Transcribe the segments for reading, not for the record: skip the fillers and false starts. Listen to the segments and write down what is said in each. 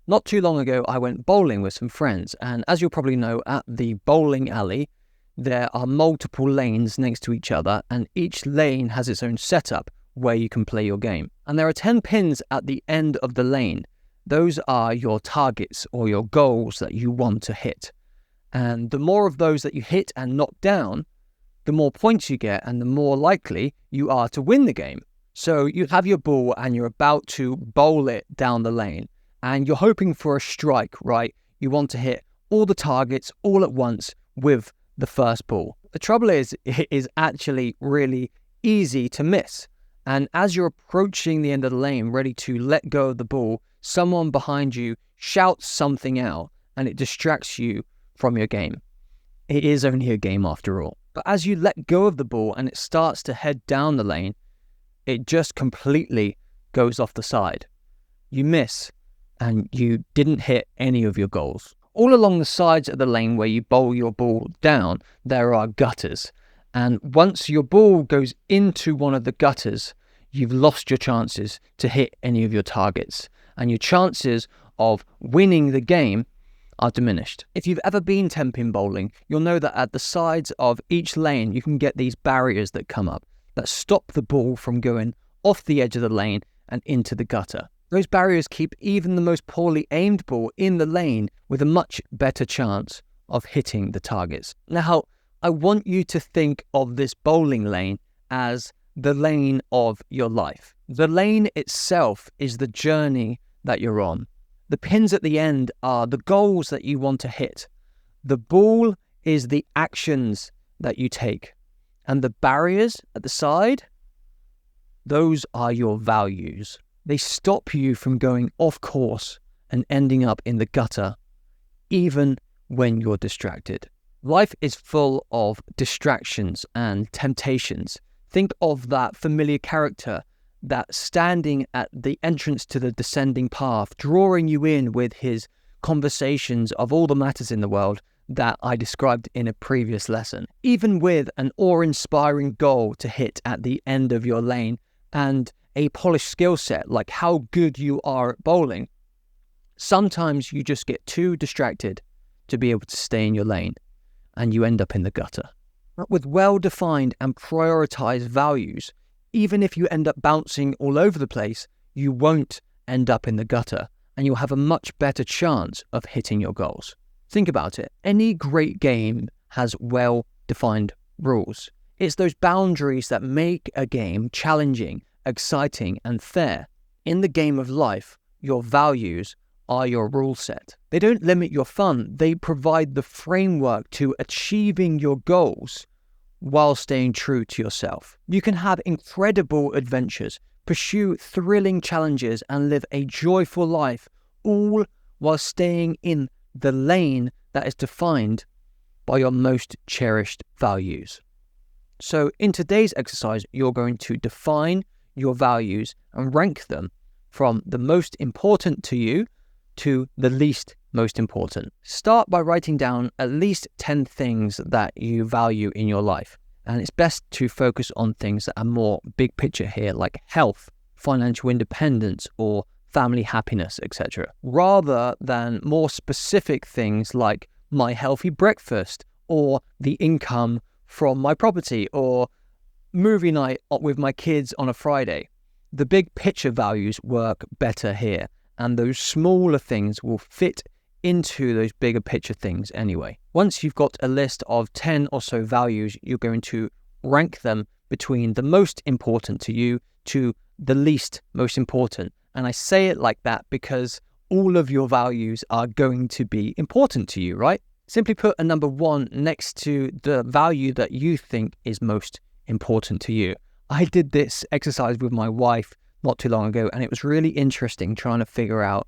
Not too long ago, I went bowling with some friends, and as you'll probably know, at the bowling alley, there are multiple lanes next to each other, and each lane has its own setup where you can play your game. And there are 10 pins at the end of the lane. Those are your targets or your goals that you want to hit. And the more of those that you hit and knock down, the more points you get and the more likely you are to win the game. So you have your ball and you're about to bowl it down the lane. And you're hoping for a strike, right? You want to hit all the targets all at once with the first ball. The trouble is, it is actually really easy to miss. And as you're approaching the end of the lane, ready to let go of the ball, someone behind you shouts something out and it distracts you from your game. It is only a game after all. But as you let go of the ball and it starts to head down the lane, it just completely goes off the side. You miss. And you didn't hit any of your goals. All along the sides of the lane where you bowl your ball down, there are gutters. And once your ball goes into one of the gutters, you've lost your chances to hit any of your targets. And your chances of winning the game are diminished. If you've ever been 10-pin bowling, you'll know that at the sides of each lane, you can get these barriers that come up that stop the ball from going off the edge of the lane and into the gutter. Those barriers keep even the most poorly aimed ball in the lane with a much better chance of hitting the targets. Now, I want you to think of this bowling lane as the lane of your life. The lane itself is the journey that you're on. The pins at the end are the goals that you want to hit. The ball is the actions that you take. And the barriers at the side, those are your values. They stop you from going off course and ending up in the gutter, even when you're distracted. Life is full of distractions and temptations. Think of that familiar character that's standing at the entrance to the descending path, drawing you in with his conversations of all the matters in the world that I described in a previous lesson. Even with an awe-inspiring goal to hit at the end of your lane and a polished skill set like how good you are at bowling, sometimes you just get too distracted to be able to stay in your lane and you end up in the gutter. But with well-defined and prioritized values, even if you end up bouncing all over the place, you won't end up in the gutter and you'll have a much better chance of hitting your goals. Think about it. Any great game has well-defined rules. It's those boundaries that make a game challenging, exciting and fair. In the game of life, your values are your rule set. They don't limit your fun. They provide the framework to achieving your goals while staying true to yourself. You can have incredible adventures, pursue thrilling challenges and live a joyful life, all while staying in the lane that is defined by your most cherished values. So in today's exercise, you're going to define your values and rank them from the most important to you to the least most important. Start by writing down at least 10 things that you value in your life. And it's best to focus on things that are more big picture here, like health, financial independence, or family happiness, etc. Rather than more specific things like my healthy breakfast, or the income from my property, or movie night with my kids on a Friday. The big picture values work better here, and those smaller things will fit into those bigger picture things anyway. Once you've got a list of 10 or so values, you're going to rank them between the most important to you to the least most important. And I say it like that because all of your values are going to be important to you, right? Simply put a number 1 next to the value that you think is most important to you. I did this exercise with my wife not too long ago, and it was really interesting trying to figure out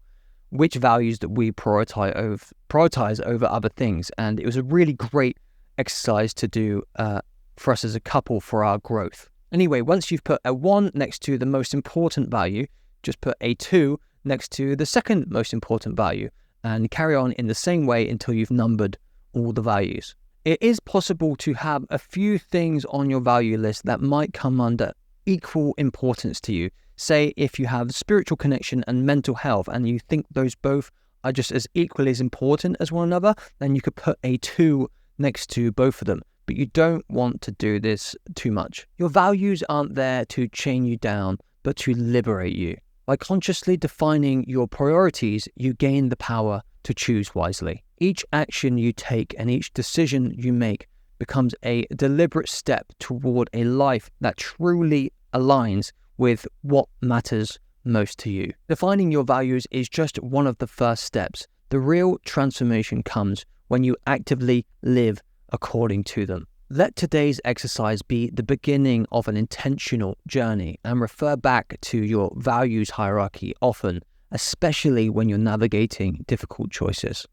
which values that we prioritize over other things. And it was a really great exercise to do for us as a couple for our growth. Anyway, once you've put a 1 next to the most important value, just put a 2 next to the second most important value and carry on in the same way until you've numbered all the values. It is possible to have a few things on your value list that might come under equal importance to you. Say if you have spiritual connection and mental health and you think those both are just as equally as important as one another, then you could put a 2 next to both of them. But you don't want to do this too much. Your values aren't there to chain you down, but to liberate you. By consciously defining your priorities, you gain the power to choose wisely. Each action you take and each decision you make becomes a deliberate step toward a life that truly aligns with what matters most to you. Defining your values is just one of the first steps. The real transformation comes when you actively live according to them. Let today's exercise be the beginning of an intentional journey, and refer back to your values hierarchy often, especially when you're navigating difficult choices.